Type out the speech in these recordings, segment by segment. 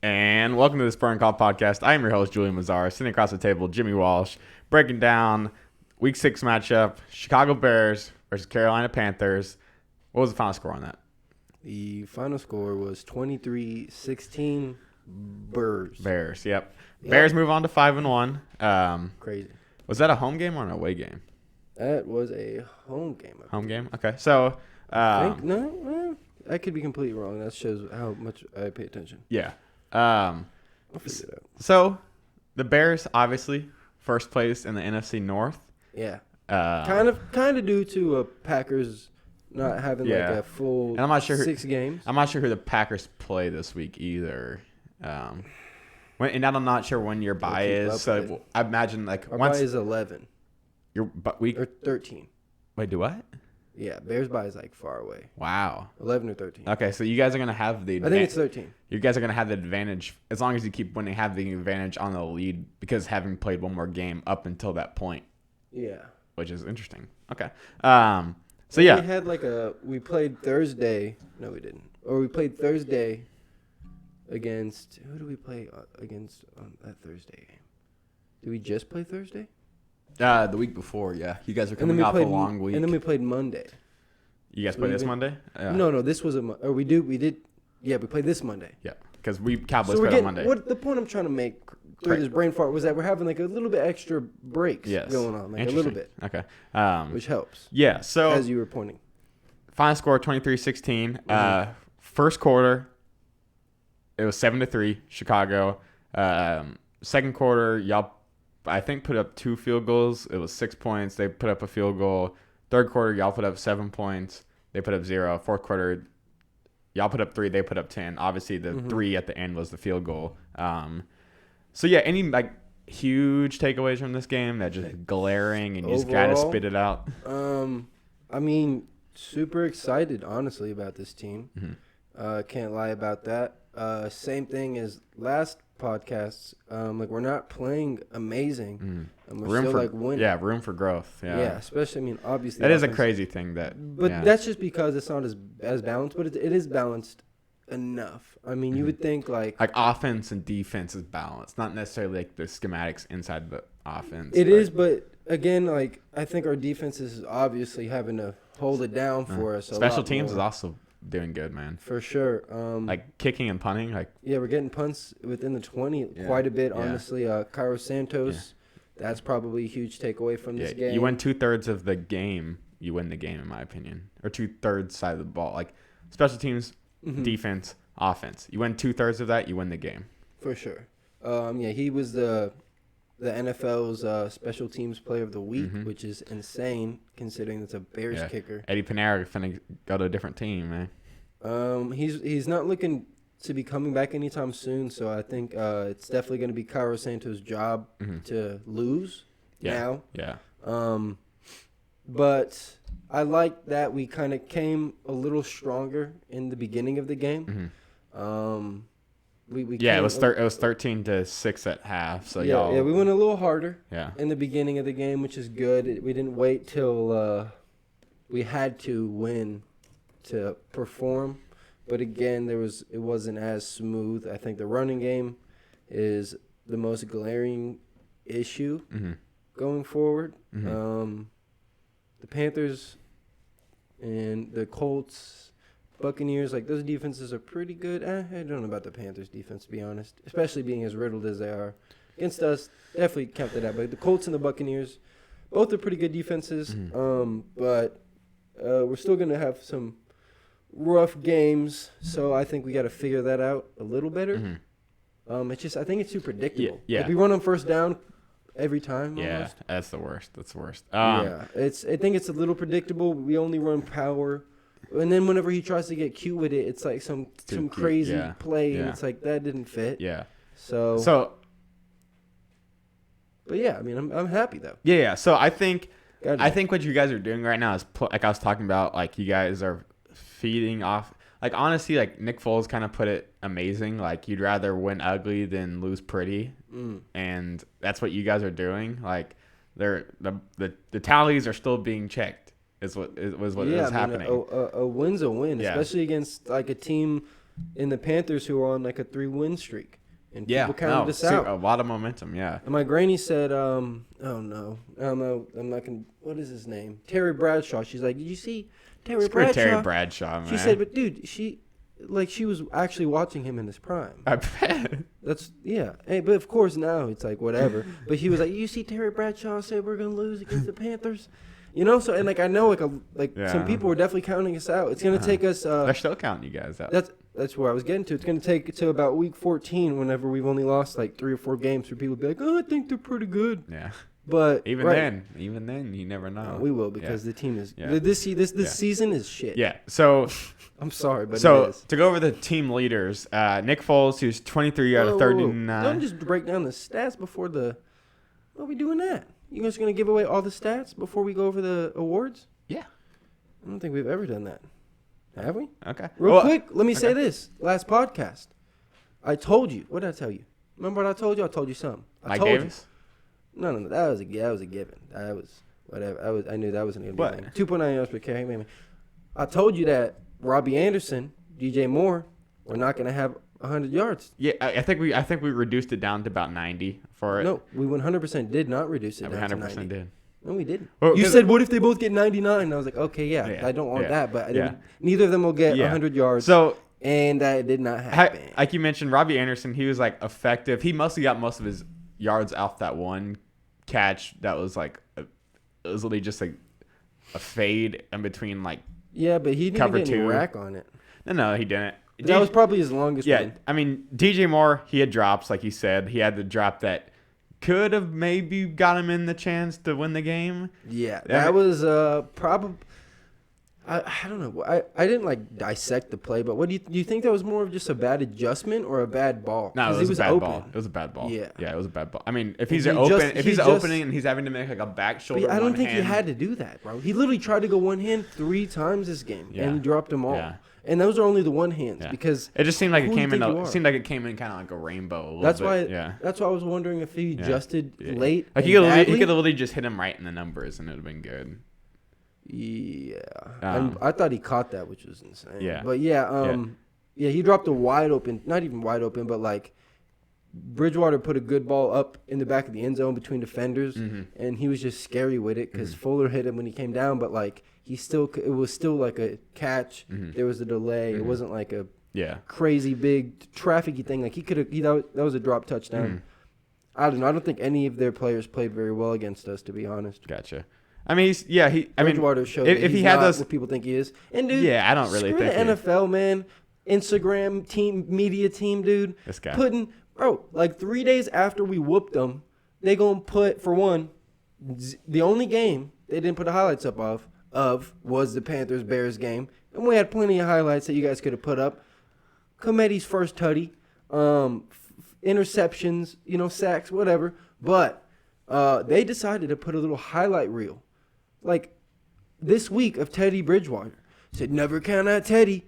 And welcome to the Spur and Call podcast. I am your host, Julian Mazzara, sitting across the table, Jimmy Walsh, breaking down Week 6 matchup, Chicago Bears versus Carolina Panthers. What was the final score on that? The final score was 23-16 Bears. Bears, yep. Bears move on to 5-1. Crazy. Was that a home game or an away game? That was a home game. Home game? Okay. So, I could be completely wrong. That shows how much I pay attention. yeah. I'll figure it out. So, the Bears, obviously, first place in the NFC North. Yeah. Kind Kind of due to Packers not having like a full and I'm not sure 6 games. I'm not sure who the Packers play this week either. And I'm not sure when your bye is. So I imagine like Our once bye is 11 your week or 13. Wait, do what? Yeah, Bears bye is like far away. Wow. 11 or 13. Okay, so you guys are gonna have the. I think it's 13. You guys are gonna have the advantage as long as you keep winning. Have the advantage on the lead because having played one more game up until that point. Yeah. Which is interesting. Okay. So yeah. We had we played Thursday. No, we didn't. Or we played Thursday against, who do we play against on that Thursday game? Did we just play Thursday? The week before, yeah. You guys are coming off a long week. And then we played Monday. You guys play this Monday? Yeah. No, this was we did. Yeah, we played this Monday. Yeah, because Cowboys played on Monday. The point I'm trying to make through this brain fart was that we're having like a little bit extra breaks going on, like a little bit. Okay. Which helps. Yeah, so as you were pointing. Final score 23-16. First quarter, it was 7-3 Chicago. Second quarter, y'all I think put up 2 field goals. It was 6 points. They put up a field goal. Third quarter, y'all put up 7 points. They put up 0. Fourth quarter, y'all put up 3. They put up 10. Obviously, the 3 at the end was the field goal. So yeah, any like huge takeaways from this game that just glaring and you just gotta spit it out? I mean, super excited honestly about this team. Can't lie about that. Same thing as last podcasts. We're not playing amazing. We're still winning. Yeah, room for growth. Yeah, especially. I mean, obviously that is a crazy thing that's just because it's not as balanced, but it is balanced enough. I mean, you would think like offense and defense is balanced, not necessarily like the schematics inside the offense. It is, but again, like I think our defense is obviously having to hold it down for us. Special teams is also doing good, man. For sure. Like kicking and punting, we're getting punts within the 20 quite a bit. Honestly, Cairo Santos, that's probably a huge takeaway from this game. You win 2/3 of the game, you win the game, in my opinion, or 2/3 side of the ball. Like special teams, defense, offense. You win 2/3 of that, you win the game. For sure. He was the NFL's special teams player of the week, which is insane considering it's a Bears kicker. Eddie Pinero finna go to a different team, man. He's not looking to be coming back anytime soon, so I think it's definitely going to be Cairo Santos' job to lose now. Yeah. But I like that we kind of came a little stronger in the beginning of the game. It was 13-6 at half. So we went a little harder. Yeah. In the beginning of the game, which is good. We didn't wait till we had to win to perform, but again, it wasn't as smooth. I think the running game is the most glaring issue going forward. The Panthers and the Colts, Buccaneers, like those defenses are pretty good. I don't know about the Panthers defense, to be honest, especially being as riddled as they are. Against us, definitely count that out. But the Colts and the Buccaneers, both are pretty good defenses. But we're still going to have some rough games, so I think we got to figure that out a little better. I think it's too predictable. Yeah. Like we run on first down every time. Yeah, almost. that's the worst. I think it's a little predictable. We only run power. And then whenever he tries to get cute with it, it's like some crazy play, and it's like that didn't fit. Yeah. So. But yeah, I mean, I'm happy though. Yeah. So I think what you guys are doing right now is like I was talking about, like you guys are feeding off. Like honestly, like Nick Foles kind of put it amazing. Like you'd rather win ugly than lose pretty, and that's what you guys are doing. Like the tallies are still being checked. Is what is happening. A win's a win, especially against like a team and the Panthers, who are on like a 3-win streak. And Yeah, people counted us out. a lot of momentum. Yeah. And my granny said, oh no, I don't know, I'm not gonna. What is his name? Terry Bradshaw. She's like, did you see Terry Bradshaw? Terry Bradshaw, man. She said, but dude, she was actually watching him in his prime. I bet. That's yeah. Hey, but of course now it's like whatever. But he was like, you see Terry Bradshaw say we're gonna lose against the Panthers. You know, so and like I know some people were definitely counting us out. It's gonna take us. They're still counting you guys out. That's where I was getting to. It's gonna take to about week 14, whenever we've only lost like 3 or 4 games, for people to be like, oh, I think they're pretty good. Yeah. But even then, you never know. We will, because the team is this season is shit. Yeah. So I'm sorry, but so it is. To go over the team leaders, Nick Foles, who's 23 out of 39. Don't just break down the stats before the. What are we doing that? You guys gonna give away all the stats before we go over the awards? Yeah. I don't think we've ever done that. Have we? Okay. Real quick, let me say this. Last podcast, I told you. What did I tell you? Remember what I told you? I told you something. Mike Davis? No. That was a given. That was whatever. I knew that wasn't going to be 2.9 yards per carry. I told you that Robbie Anderson, DJ Moore, were not going to have 100 yards. Yeah, I think we reduced it down to about 90 for it. No, we 100% did not reduce it down to 90. 100% did. No, we didn't. Well, you said, what if they both get 99? And I was like, okay, yeah. I don't want that. But neither of them will get 100 yards. So, and that did not happen. Like you mentioned, Robbie Anderson, he was like effective. He mostly got most of his yards off that one catch that was like, it was literally just like a fade in between like but he didn't get any rack on it. No, he didn't. That was probably his longest one. I mean, DJ Moore, he had drops, like he said. He had the drop that could have maybe got him in the chance to win the game. Yeah, that was probably. I don't know. I didn't like dissect the play, but what do you think that was more of just a bad adjustment or a bad ball? No, it was a bad ball. It was a bad ball. Yeah, it was a bad ball. I mean, if he's opening and he's having to make like a back shoulder. I don't think he had to do that, bro. He literally tried to go one hand 3 times this game, and he dropped them all. Yeah. And those are only the one hands because it just seemed like it came in. Seemed like it came in kind of like a rainbow. That's why I was wondering if he adjusted late. Like he could literally just hit him right in the numbers, and it would have been good. Yeah, I thought he caught that, which was insane. Yeah, but he dropped a wide open, not even wide open, but like Bridgewater put a good ball up in the back of the end zone between defenders, and he was just scary with it because Fuller hit him when he came down, but like it was still like a catch. There was a delay. It wasn't like a crazy big trafficy thing. Like he could have. That was a drop touchdown. I don't know. I don't think any of their players played very well against us, to be honest. Gotcha. I mean, Bridgewater showed if he had those, what people think he is. And dude, I don't really think the NFL, man. Instagram team, media team, dude. This guy like 3 days after we whooped them, they gonna put, for one, the only game they didn't put the highlights up of was the Panthers-Bears game. And we had plenty of highlights that you guys could have put up. Comeddy's first tutty, interceptions, sacks, whatever. But they decided to put a little highlight reel. Like this week of Teddy Bridgewater. Said, never count out Teddy.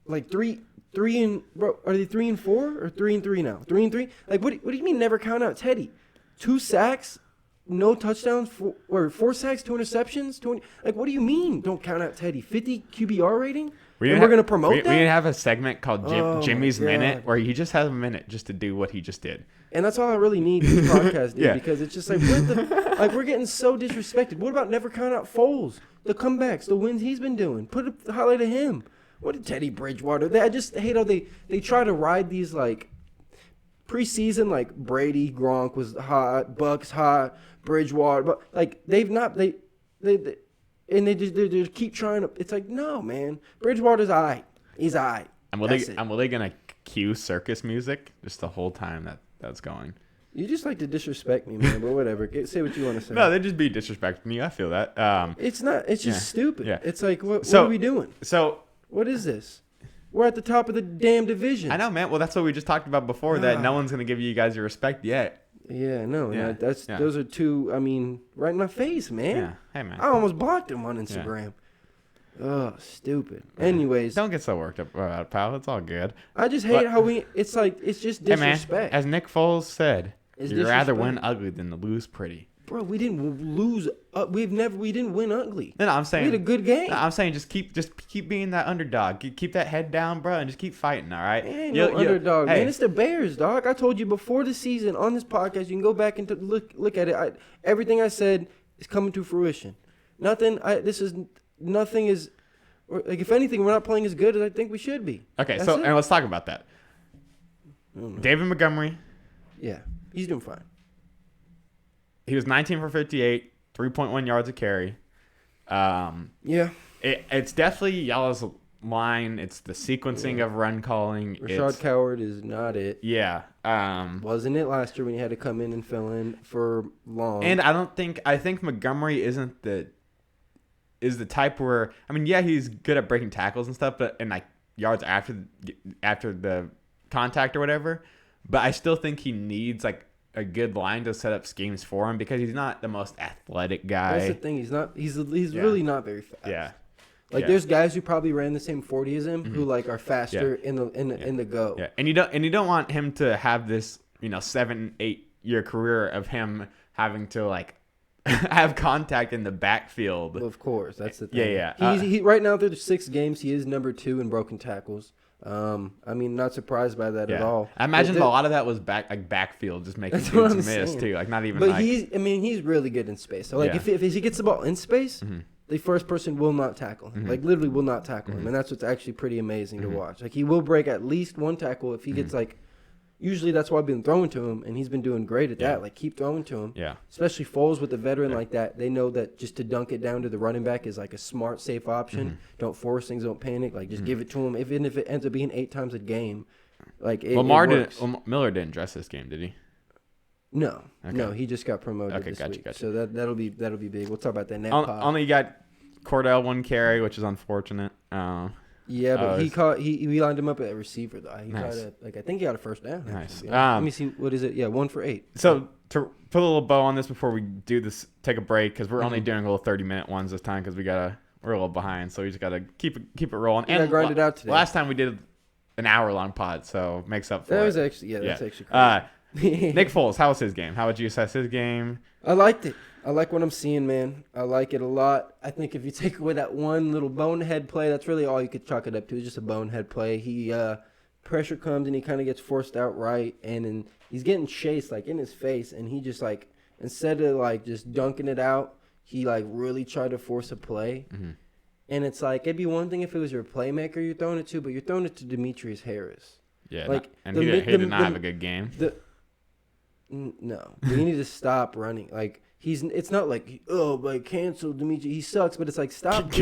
Like are they 3 and 4 or 3 and 3 now? 3 and 3? Like what do you mean never count out Teddy? 2 sacks, no touchdowns, 4 sacks, 2 interceptions, like what do you mean don't count out Teddy? 50 QBR rating? We're going to promote that? We need to have a segment called Jimmy's Minute where he just has a minute just to do what he just did. And that's all I really need this podcast, dude, because it's just like we're getting so disrespected. What about never count out Foles? The comebacks, the wins he's been doing. Put up the highlight of him. What did Teddy Bridgewater? I just hate how they try to ride these like preseason, like Brady, Gronk was hot, Bucks hot, Bridgewater, but like they've not they just keep trying to. It's like, no, man, Bridgewater's aight. He's aight. And were they gonna cue circus music just the whole time that's going? You just like to disrespect me, man. But whatever. Say what you want to say. No, they just be disrespecting me. I feel that. It's not. It's just stupid. Yeah. It's like, what are we doing? So what is this? We're at the top of the damn division. I know, man. Well, that's what we just talked about before. That no one's gonna give you guys your respect yet. Yeah, no. Yeah. Those are two. I mean, right in my face, man. Yeah. Hey, man. I almost blocked him on Instagram. Yeah. Oh, stupid. Anyways, don't get so worked up about it, pal. It's all good. I just hate how it's just disrespect. Hey, man, as Nick Foles said, you'd rather win ugly than to lose pretty. Bro, we didn't lose. We didn't win ugly. No, I'm saying we had a good game. No, I'm saying just keep being that underdog. Keep that head down, bro, and just keep fighting. All right. Ain't no underdog, man. It's the Bears, dog. I told you before the season on this podcast. You can go back and look at it. Everything I said is coming to fruition. Nothing is. Like, if anything, we're not playing as good as I think we should be. Okay, and let's talk about that. David Montgomery. Yeah, he's doing fine. He was 19 for 58, 3.1 yards a carry. Yeah. It's definitely y'all's line. It's the sequencing of run calling. Rashad Coward is not it. Yeah. Wasn't it last year when he had to come in and fill in for long? And I think Montgomery is the type where, I mean, yeah, he's good at breaking tackles and stuff, but and like yards after the contact or whatever. But I still think he needs like a good line to set up schemes for him because he's not the most athletic guy. That's the thing. He's really not very fast. Yeah. There's guys who probably ran the same 40 as him who like are faster in the go. Yeah. And you don't want him to have this, 7-8 year career of him having to like have contact in the backfield. Well, of course, that's the thing. Yeah. He right now through the 6 games, he is number 2 in broken tackles. I mean, not surprised by that at all. I imagine a lot of that was backfield, just making dudes miss too. Like not even. But he's really good in space. So like if he gets the ball in space, the first person will not tackle him. Like literally will not tackle him, and that's what's actually pretty amazing to watch. Like he will break at least one tackle if he gets like. Usually that's why I've been throwing to him, and he's been doing great at that. Like, keep throwing to him. Yeah. Especially Foles with a veteran like that. They know that just to dunk it down to the running back is like a smart, safe option. Don't force things. Don't panic. Like, just give it to him. Even if it ends up being 8 times a game, like Miller didn't dress this game, did he? No. Okay. No, he just got promoted this week. Gotcha. So that'll be big. We'll talk about that next pod. Only got Cordell 1 carry, which is unfortunate. Yeah, but he lined him up at receiver though. He nice. I think he got a first down. Nice. Let me see, what is it? Yeah, 1 for 8. So to put a little bow on this before we do this, take a break because we're only doing little 30-minute ones this time because we're a little behind. So we just gotta keep it rolling. And grind it out today. Last time we did an hour-long pod, so makes up for it. That was actually that's actually cool. Nick Foles, how was his game? How would you assess his game? I liked it. I like what I'm seeing, man. I like it a lot. I think if you take away that one little bonehead play, that's really all you could chalk it up to. It's just a bonehead play. He pressure comes and he kind of gets forced out right, and then he's getting chased like in his face, and he just like instead of like just dunking it out, he like really tried to force a play. And it's like it'd be one thing if it was your playmaker you're throwing it to, but you're throwing it to Demetrius Harris. Yeah, like he did not have a good game. No, we need to stop running like. It's not like cancel Dimitri. He sucks, but it's like stop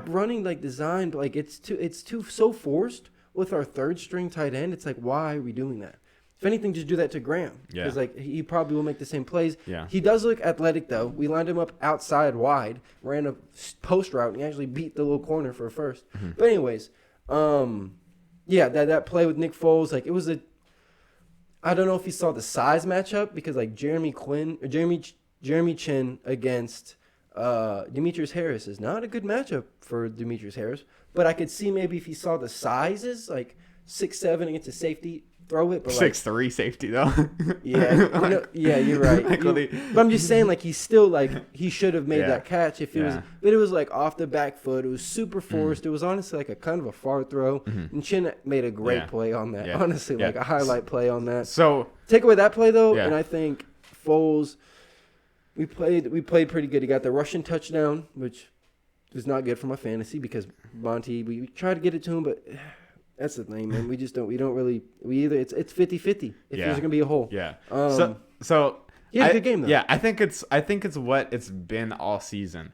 running like designed. Like it's too so forced with our third string tight end. It's like why are we doing that? If anything, just do that to Graham. Yeah, because like he probably will make the same plays. Yeah, he does look athletic though. We lined him up outside wide, ran a post route, and he actually beat the little corner for a first. But anyways, that play with Nick Foles, like it was a. I don't know if you saw the size matchup because like Jeremy Chin against Demetrius Harris is not a good matchup for Demetrius Harris. But I could see maybe if he saw the sizes, like 6'7" against a safety, throw it. But 6'3" safety though. Yeah, you're right. But I'm just saying, like he's still like he should have made that catch if it was. But it was like off the back foot. It was super forced. It was honestly like a kind of a far throw. And Chin made a great play on that. Honestly, like a highlight play on that. So take away that play though, and I think Foles. We played pretty good. He got the Russian touchdown, which was not good for my fantasy because Monty. We tried to get it to him, but. That's the thing, man. We don't really it's 50-50 if there's gonna be a hole. Yeah. So he had a good game though. Yeah, I think it's what it's been all season.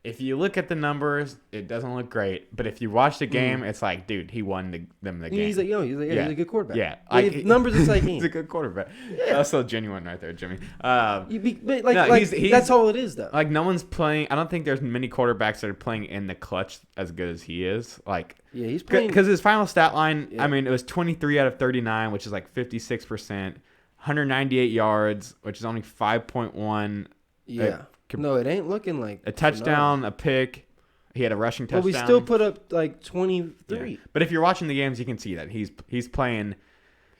If you look at the numbers, it doesn't look great. But if you watch the game, it's like, dude, he won them the game. He's he's a good quarterback. Yeah, numbers it's like he's a good quarterback. Yeah. That's so genuine right there, Jimmy. He's that's all it is though. Like no one's playing. I don't think there's many quarterbacks that are playing in the clutch as good as he is. Like he's playing because his final stat line. Yeah. I mean, it was 23 out of 39, which is like 56%. 198 yards, which is only 5.1. Yeah. No, it ain't looking like a touchdown, a pick. He had a rushing touchdown. But we still put up like 23. Yeah. But if you're watching the games, you can see that he's playing.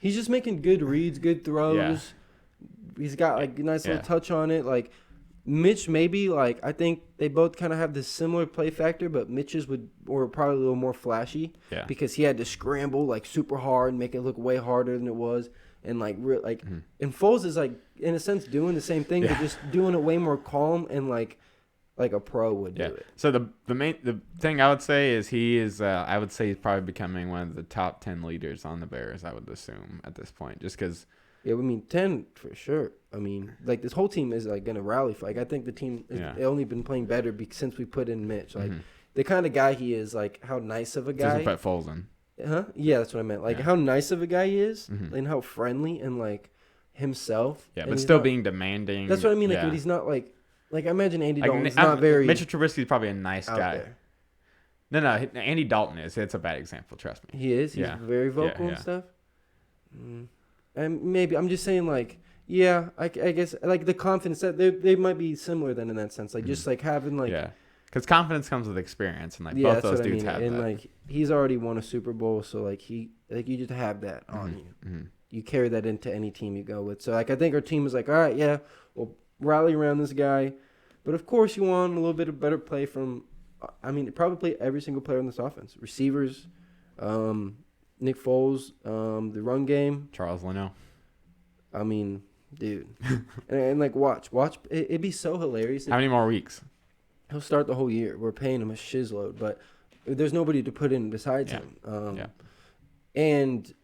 He's just making good reads, good throws. He's got like a nice little Yeah. touch on it. Like Mitch, maybe like I think they both kind of have this similar play factor, but Mitch's were probably a little more flashy. Yeah. Because he had to scramble like super hard and make it look way harder than it was, and like and Foles is like in a sense doing the same thing, but just doing it way more calm and like a pro would do it. So the thing I would say is I would say he's probably becoming one of the top 10 leaders on the Bears. I would assume at this point, just because. Yeah, I mean 10 for sure. I mean, like this whole team is like gonna rally. Like I think the team they only been playing better since we put in Mitch. Like the kind of guy he is. Like how nice of a guy. Since we put Foles in. Huh? Yeah, that's what I meant. Like how nice of a guy he is, and how friendly and like himself. Yeah, and but still not, being demanding. That's what I mean. Like, but he's not like I imagine Andy Dalton's not very. Mitchell Trubisky's probably a nice out guy. there. No, Andy Dalton is. It's a bad example. Trust me. He is. He's very vocal and stuff. And maybe I'm just saying, like, yeah, I guess like the confidence that they might be similar then in that sense, like just like having like because confidence comes with experience, and like yeah, both that's those what dudes I mean. have And that. like he's already won a Super Bowl, so like you just have that on you. You carry that into any team you go with. So like I think our team is like, all right, yeah, we'll rally around this guy, but of course you want a little bit of better play from. I mean, probably every single player in this offense, receivers, Nick Foles, the run game. Charles Leno. I mean, dude. and like, watch. It'd be so hilarious. How many more weeks? He'll start the whole year. We're paying him a shizload, but there's nobody to put in besides him. And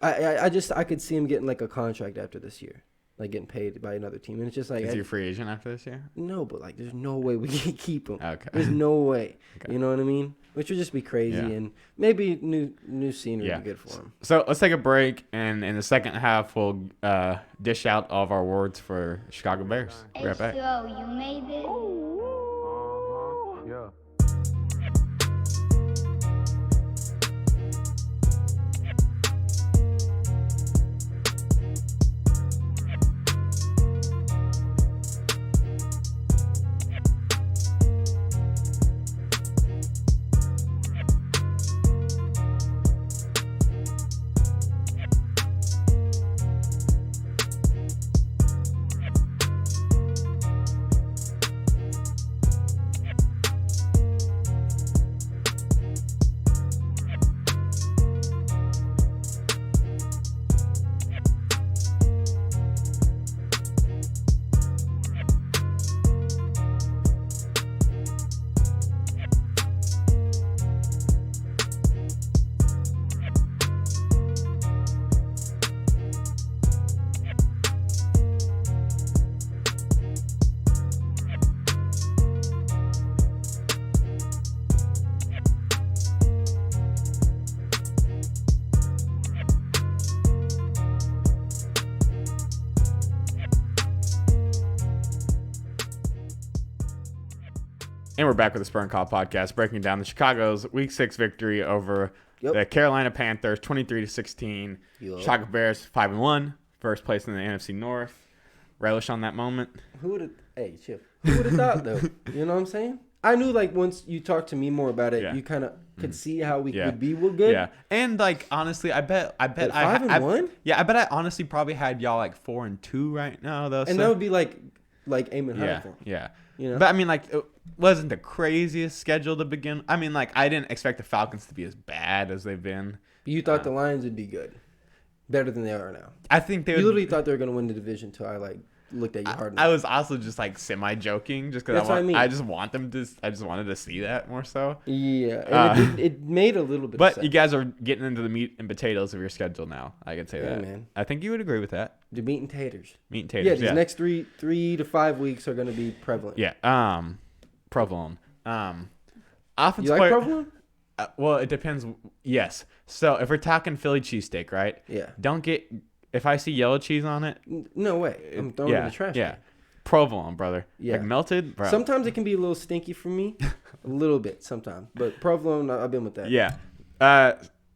I could see him getting like a contract after this year, like getting paid by another team. And it's just like, Is he a free agent after this year? No, but like, there's no way we can keep him. Okay. There's no way. Okay. You know what I mean? Which would just be crazy, and maybe new scenery would be good for him. So let's take a break, and in the second half, we'll dish out all of our awards for Chicago Bears. Be right back. H2O, you made it? Yeah. And we're back with the Spur and Call podcast, breaking down the Chicago's Week 6 victory over the Carolina Panthers, 23-16. Chicago Bears 5-1, first place in the NFC North. Relish on that moment. Who would have thought though? You know what I'm saying? I knew like once you talked to me more about it, you kind of could see how we would be good. Yeah, and like honestly, I bet But 5-1. Yeah, I bet I honestly probably had y'all like 4-2 right now though. And that would be like aiming high yeah, for 'em. yeah. You know? But I mean, like, it wasn't the craziest schedule to begin. I mean, like, I didn't expect the Falcons to be as bad as they've been. You thought the Lions would be good, better than they are now. I think they You would. literally thought they were going to win the division until I like looked at you hard enough. I was also just like semi-joking, just because That's what I mean. I just want them to. I just wanted to see that more so. Yeah, and it made a little bit. But of you guys are getting into the meat and potatoes of your schedule now. I can say that. Man. I think you would agree with that. The meat and taters. Meat and Yeah, taters. these next 3 to 5 weeks are going to be prevalent. Yeah. Provolone. Offensive You like player. provolone? Well, it depends. Yes. So if we're talking Philly cheesesteak, right? Yeah. Don't get. If I see yellow cheese on it, No way. I'm throwing it in the trash. Yeah. can. Provolone, brother. Yeah. Like melted, bro. Sometimes it can be a little stinky for me, a little bit sometimes. But provolone, I've been with that. Yeah.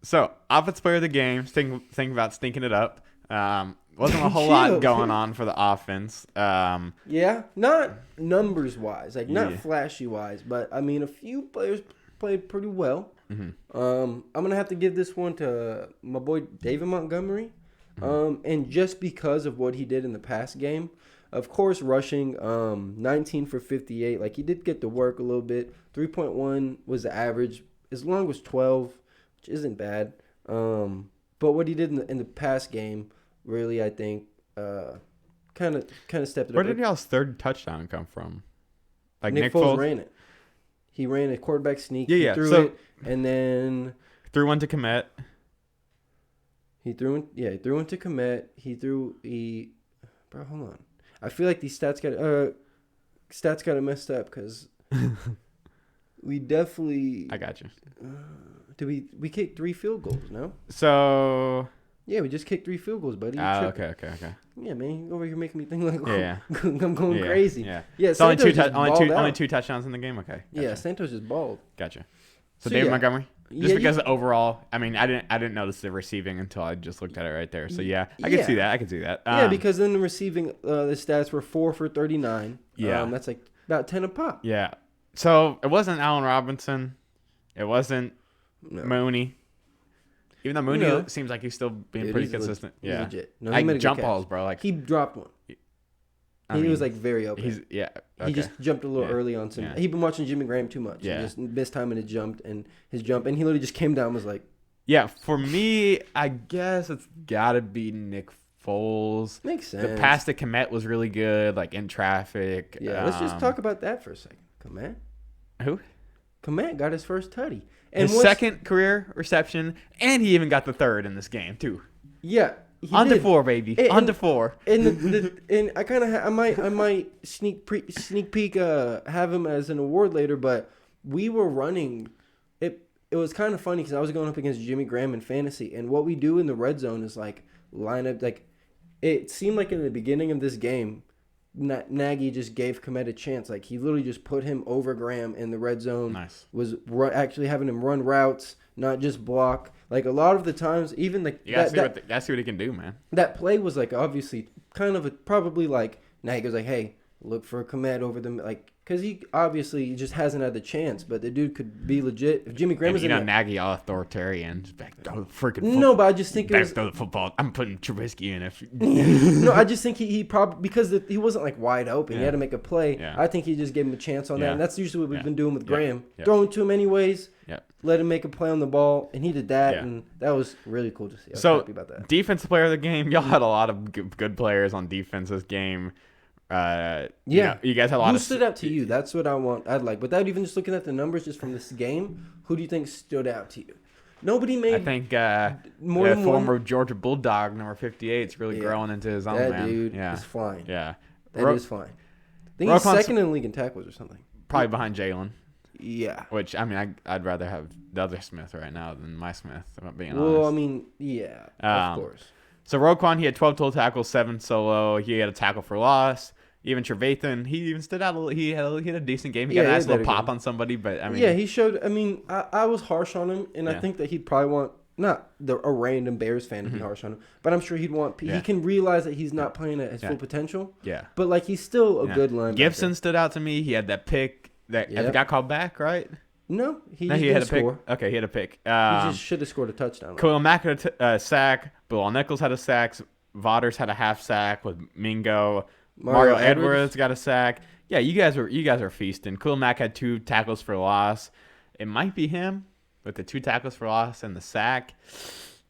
So offensive player of the game. Think about stinking it up. Wasn't a whole lot Chill. going on for the offense. Yeah, not numbers wise, like not Yeah. flashy wise, but I mean a few players played pretty well. Mhm. I'm gonna have to give this one to my boy David Montgomery. And just because of what he did in the past game, of course, rushing 19 for 58. Like, he did get to work a little bit. 3.1 was the average. As long as 12, which isn't bad. But what he did in the past game, really, I think, kind of stepped it Where up. did y'all's third touchdown come from? Like Nick Foles ran it. He ran a quarterback sneak. Yeah, he yeah. threw it, and then threw one to Komet. He threw into Komet. Bro, hold on. I feel like these stats got it messed up because we definitely. I got you. We kicked 3 field goals? No. So. Yeah, we just kicked 3 field goals, buddy. Okay. Yeah, man, you're over here making me think like yeah. I'm going crazy. Yeah. Yeah. So only two touchdowns in the game. Okay. Gotcha. Yeah, Santos just balled. Gotcha. So David Montgomery. Just because overall, I mean, I didn't notice the receiving until I just looked at it right there. So I can see that. Yeah, because then the receiving, the stats were 4 for 39. Yeah, that's like about 10 a pop. Yeah. So it wasn't Allen Robinson, it wasn't Mooney. Even though Mooney seems like he's still being pretty consistent. Yeah, legit. No, like jump balls, bro. Like he dropped one. He was like very open. He just jumped a little early on some. He'd been watching Jimmy Graham too much. Yeah. He just missed time and his jump, and he literally just came down and was like. Yeah, for me, I guess it's gotta be Nick Foles. Makes sense. The pass to Komet was really good, like in traffic. Yeah, let's just talk about that for a second. Komet. Who? Komet got his first tutty. And his second career reception, and he even got the third in this game too. Yeah. On to 4, baby. On to 4. And I kind of I might sneak peek have him as an award later, but we were running. It was kind of funny because I was going up against Jimmy Graham in fantasy, and what we do in the red zone is like line up. Like it seemed like in the beginning of this game, Nagy just gave Komet a chance. Like he literally just put him over Graham in the red zone. Nice. Was actually having him run routes, not just block. Like a lot of the times, even like you gotta see what he can do, man. That play was like obviously kind of probably like Nagy was like, hey, look for Komet over them, like because he obviously just hasn't had the chance, but the dude could be legit. If Jimmy Graham was Nagy all authoritarian, just back throw the freaking no, but I just think back throw the football. I'm putting Trubisky in if no, I just think he probably because he wasn't like wide open. He had to make a play. Yeah. I think he just gave him a chance on that, and that's usually what we've been doing with Graham, Yeah. throwing to him anyways. Yeah. Let him make a play on the ball, and he did that, and that was really cool to see. I was happy about that. Defensive player of the game, y'all had a lot of good players on defense this game. You guys had a lot Who stood out to you? That's what I'd like. Without even just looking at the numbers just from this game, who do you think stood out to you? Nobody made. I think more than former one. Georgia Bulldog number 58 is really growing into his own. That dude is flying. Yeah, that is flying. I think he's second in the league in tackles or something. Probably behind Jalen. Yeah. Which I mean, I'd rather have the other Smith right now than my Smith. If I'm being honest. Well, I mean, yeah, of course. So Roquan, he had 12 total tackles, 7 solo. He had a tackle for loss. Even Trevathan, he even stood out a little. He had a decent game. He got a nice little pop on somebody, but I mean, yeah, he showed. I mean, I was harsh on him, and I think that he'd probably want not a random Bears fan to be harsh on him, but I'm sure he'd want. He can realize that he's not playing at his full potential. Yeah, but like he's still a good linebacker. Gibson stood out to me. He had that pick that got called back, right? No, he had a pick. Okay, he had a pick. He just should have scored a touchdown. Khalil Mack had a sack. Bilal Nichols had a sack. Vodders had a half sack with Mingo. Mario Edwards got a sack. Yeah, you guys are feasting. Khalil Mack had 2 tackles for loss. It might be him with the 2 tackles for loss and the sack.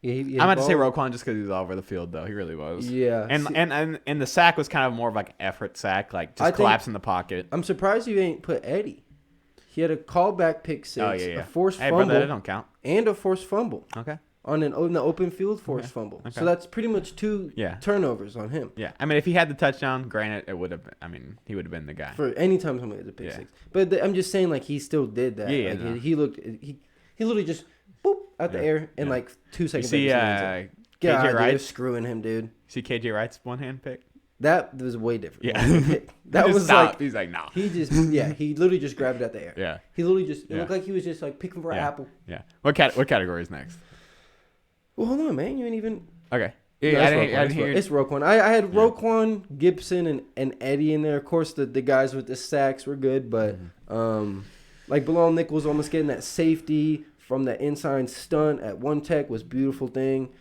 Yeah, I'm about to say Roquan just because he was all over the field, though. He really was. Yeah. And the sack was kind of more of like an effort sack, like just collapse in the pocket. I'm surprised you ain't put Eddie. He had a callback pick 6, a forced fumble, that don't count, and a forced fumble. Okay. On the open field forced fumble. Okay. So that's pretty much 2 turnovers on him. Yeah. I mean, if he had the touchdown, granted, it would have been, I mean, he would have been the guy. For any time somebody has a pick 6. But I'm just saying, like, he still did that. Yeah, like, he literally just, boop, out the air in, like, 2 seconds. You see KJ Wright? Screwing him, dude. See KJ Wright's one-hand pick? That was way different. Yeah. That was stopped. He's like, no. He literally just grabbed it out the air. Yeah. He literally just, it looked like he was just, like, picking for an apple. Yeah. What category is next? Well, hold on, man. You ain't even. Okay. Yeah, it's Roquan. I had Roquan, Gibson, and Eddie in there. Of course, the guys with the sacks were good, but like Bilal Nichols almost getting that safety from that inside stunt at one tech was a beautiful thing.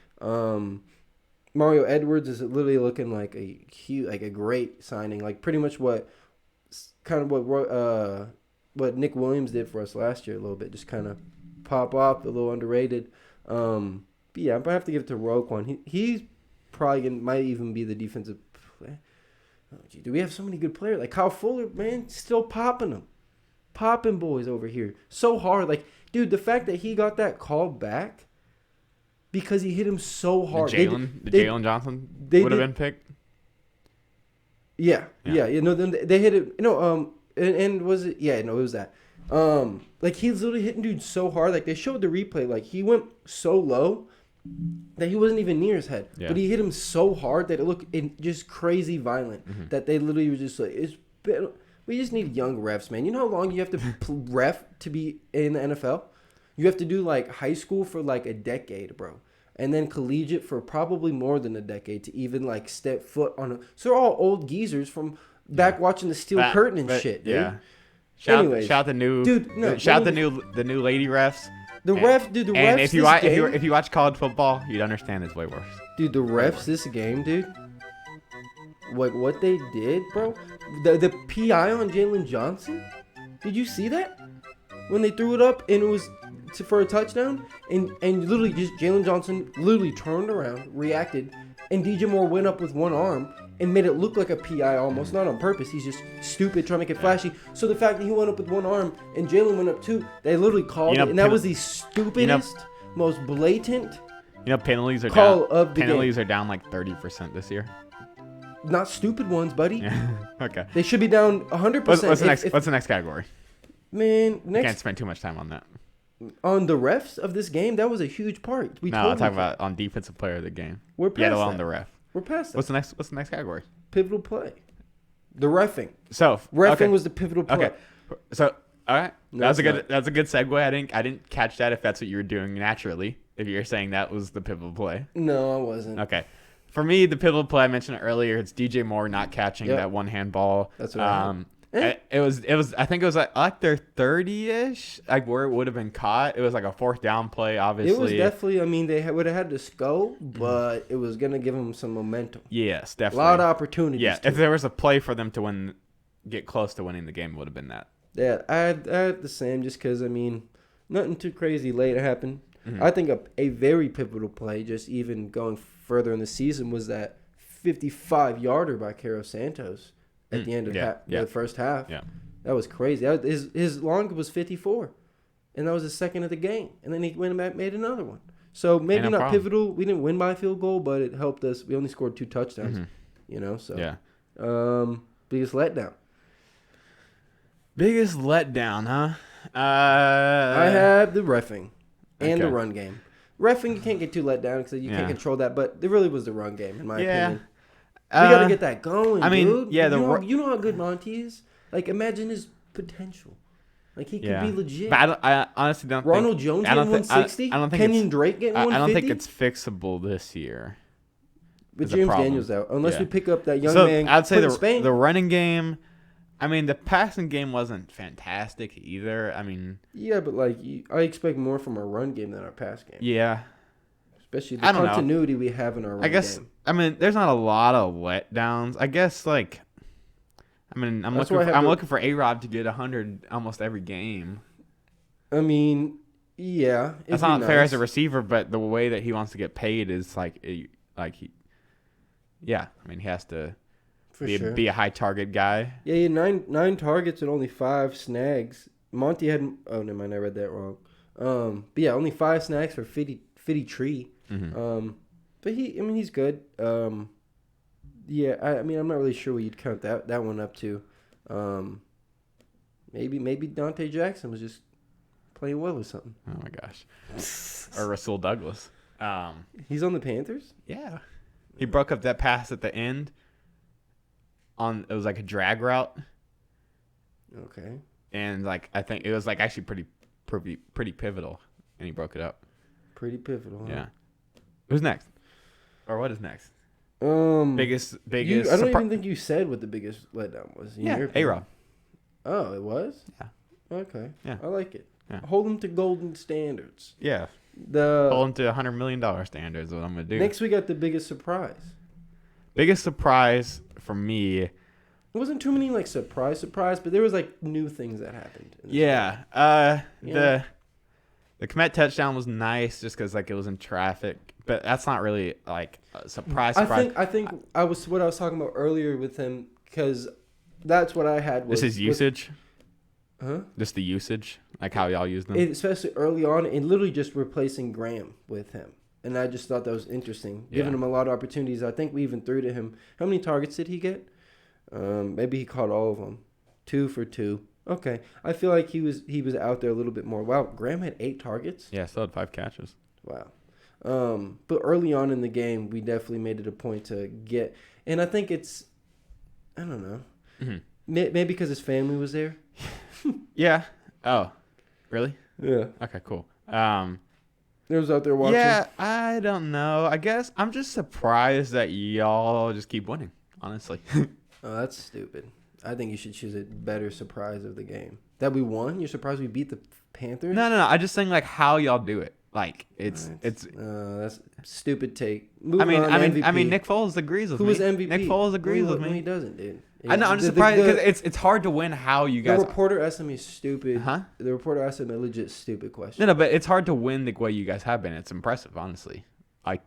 Mario Edwards is literally looking like a huge, like a great signing. Like pretty much what Nick Williams did for us last year a little bit. Just kind of pop off, a little underrated. But yeah, I'm gonna have to give it to Roquan. He's probably might even be the defensive player. Oh, gee, do we have so many good players? Like Kyle Fuller, man, still popping them. Popping boys over here. So hard. Like, dude, the fact that he got that call back because he hit him so hard. Jalen Johnson would have been picked. Yeah. No, then they hit it. And was it? Yeah, no, it was that. Like he's literally hitting dudes so hard. Like they showed the replay. Like he went so low that he wasn't even near his head. Yeah. But he hit him so hard that it looked just crazy violent. Mm-hmm. That they literally were just like, we just need young refs, man. You know how long you have to ref to be in the NFL? You have to do like high school for like a decade, bro. And then collegiate for probably more than a decade to even like step foot on a. So they're all old geezers from back watching the Steel Curtain and shit, dude. Yeah. Shout the new lady refs. The refs. And if you watch college football, you'd understand it's way worse. Dude, the refs this game, dude. Like what they did, bro. The PI on Jalen Johnson. Did you see that? When they threw it up and it was for a touchdown, and literally just Jalen Johnson literally turned around, reacted, and DJ Moore went up with one arm and made it look like a PI almost, not on purpose. He's just stupid, trying to make it flashy. So the fact that he went up with one arm and Jalen went up too, they literally called it, and that was the stupidest, most blatant. Penalties are call down. Of the penalties game. Are down like 30% this year. Not stupid ones, buddy. Yeah. Okay. They should be down 100%. What's the next category? Man, can't spend too much time on that. On the refs of this game, that was a huge part. I'll talk about on defensive player of the game. We're past that. On the ref. We're past that. What's the next category? Pivotal play. The reffing. So reffing was the pivotal play. Okay. So all right, that's a good segue. I didn't catch that if that's what you were doing naturally. If you're saying that was the pivotal play. No, I wasn't. Okay. For me, the pivotal play I mentioned earlier, it's DJ Moore not catching that one hand ball. That's what I heard. It was. I think it was like their 30-ish, like where it would have been caught. It was like a fourth down play. Obviously, it was definitely. I mean, they would have had to go, but it was gonna give them some momentum. Yes, definitely. A lot of opportunities. Yeah, if there was a play for them to get close to winning the game, it would have been that. Yeah, I had the same. Just because nothing too crazy late happened. Mm-hmm. I think a very pivotal play, just even going further in the season, was that 55-yarder by Caro Santos. At the end of the first half. Yeah. That was crazy. His long was 54. And that was the second of the game. And then he went back made another one. So maybe not pivotal. We didn't win by a field goal, but it helped us. We only scored 2 touchdowns. Mm-hmm. So. Yeah. Biggest letdown. Biggest letdown, huh? I have the reffing and the run game. Reffing, you can't get too let down because you can't control that. But it really was the run game, in my opinion. We got to get that going, dude. Yeah, you know how good Monty is? Like, imagine his potential. Like, he could be legit. But I honestly don't Ronald Jones getting 160? Kenyon Drake getting 150? I don't think it's fixable this year. But James Daniels out. Unless we pick up that young man. I'd say the running game, the passing game wasn't fantastic either. Yeah, but, I expect more from our run game than our pass game. Yeah. Especially the continuity we have in our run game. There's not a lot of letdowns. I guess, I'm looking for A-Rod to get 100 almost every game. Yeah. That's not fair as a receiver, but the way that he wants to get paid is he has to be a high target guy. Yeah, he had nine targets and only 5 snags. Monty had, never mind, I read that wrong. But yeah, only 5 snags for Fitty Tree. Mm-hmm. But he's good. Yeah, I'm not really sure what you'd count that one up to. Maybe Dante Jackson was just playing well or something. Oh my gosh. Or Rasul Douglas. He's on the Panthers? Yeah. He broke up that pass at the end. It was like a drag route. Okay. And I think it was actually pretty pivotal, and he broke it up. Pretty pivotal. Huh? Yeah. Who's next? Or what is next? Biggest. I don't even think you said what the biggest letdown was. A-Rob. Oh, it was? Yeah. Okay. Yeah. I like it. Yeah. Hold them to golden standards. Yeah. The Hold them to $100 million standards. What I'm gonna do. next we got the biggest surprise. Biggest surprise for me. It wasn't too many like surprise, but there was like new things that happened. Yeah. Yeah. The Komet touchdown was nice just because like it was in traffic, but that's not really like a surprise. I think I was what I was talking about earlier with him because that's what I had. This is usage. Huh? Just the usage, like how y'all use them. Especially early on, and literally just replacing Graham with him. And I just thought that was interesting, giving him a lot of opportunities. I think we even threw to him. How many targets did he get? Maybe he caught all of them. 2 for 2. Okay, I feel like he was out there a little bit more. Wow, Graham had 8 targets. Yeah, still had 5 catches. Wow. But early on in the game, we definitely made it a point to get, and I think it's, I don't know, maybe because his family was there. Yeah. Oh, really? Yeah. Okay, cool. They was out there watching. Yeah, I don't know. I guess I'm just surprised that y'all just keep winning, honestly. Oh, that's stupid. I think you should choose a better surprise of the game. That we won? You're surprised we beat the Panthers? No. I just think like how y'all do it. Like it's that's stupid take. I mean Nick Foles agrees with me. Who was MVP? Nick Foles agrees with me. No, he doesn't, dude. I know. I'm just surprised because it's hard to win. How you guys? The reporter asked me stupid. Huh? The reporter asked him a legit stupid question. No, but it's hard to win the way you guys have been. It's impressive, honestly. Like,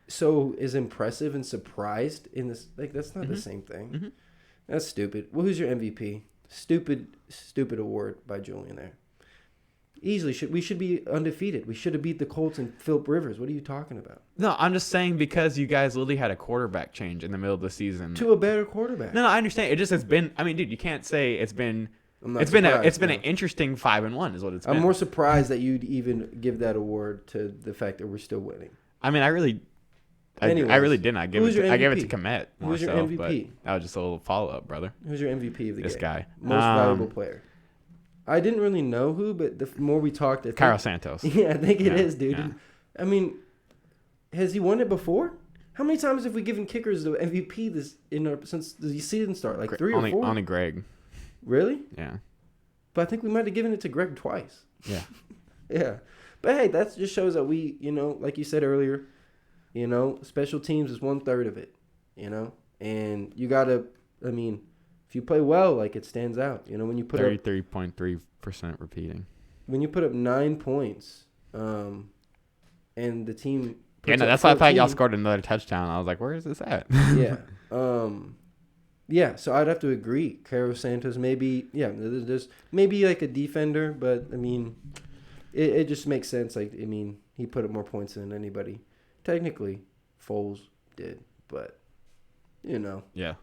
so is impressive and surprised in this? Like that's not the same thing. Mm-hmm. That's stupid. Well, who's your MVP? Stupid award by Julian there. Easily we should be undefeated. We should have beat the Colts and Phillip Rivers. What are you talking about? No, I'm just saying because you guys literally had a quarterback change in the middle of the season to a better quarterback. No, I understand. It just has been. I mean, dude, you can't say it's been. It's been an interesting 5-1 is what it's been. I'm more surprised that you'd even give that award to the fact that we're still winning. I mean, I really didn't. I gave it to Komet. Who's your MVP? That was just a little follow up, brother. Who's your MVP of the game? This guy, most valuable player. I didn't really know who, but the more we talked, Carlos Santos. Yeah, I think it is, dude. Yeah. I mean, has he won it before? How many times have we given kickers the MVP since the season start? Like 3 or 4? Only Greg. Really? Yeah. But I think we might have given it to Greg twice. Yeah. Yeah. But hey, that just shows that we, like you said earlier, special teams is 1/3 of it, and you gotta. I mean, if you play well, like it stands out. When you put 33.3% repeating. When you put up 9 points, and the team. Yeah, no, that's why I thought y'all scored another touchdown. I was like, where is this at? Yeah. Yeah, so I'd have to agree. Carlos Santos, maybe, there's maybe like a defender, but I mean, it just makes sense. Like, I mean, he put up more points than anybody. Technically, Foles did, but Yeah.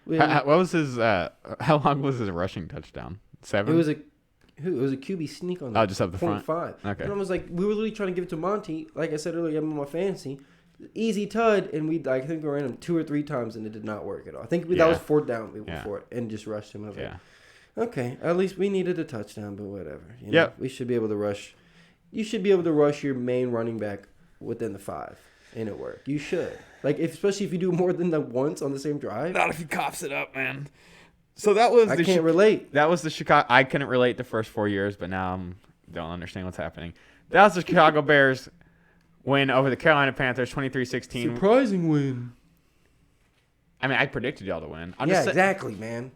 What was his? How long was his rushing touchdown? 7. It was a QB sneak on. Just up the front. 0.5. Okay. And I was like, we were literally trying to give it to Monty. Like I said earlier, I'm on my fantasy. Easy tud, and I think we ran him 2 or 3 times, and it did not work at all. I think that was 4th down before it, and just rushed him. I was like, okay, at least we needed a touchdown, but whatever. We should be able to rush. You should be able to rush your main running back within the 5, and it worked. You should, especially if you do more than once on the same drive. Not if he coughs it up, man. So that was. I can't relate. That was the Chicago. I couldn't relate the first 4 years, but now I don't understand what's happening. That was the Chicago Bears. Win over the Carolina Panthers, 23-16. Surprising win. I mean, I predicted y'all to win. Exactly, man.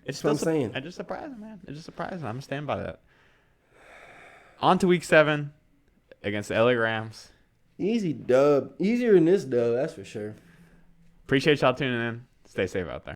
It's what I'm saying. It's just surprising, man. It's just surprising. I'm going to stand by that. On to Week 7 against the LA Rams. Easy dub. Easier than this dub, that's for sure. Appreciate y'all tuning in. Stay safe out there.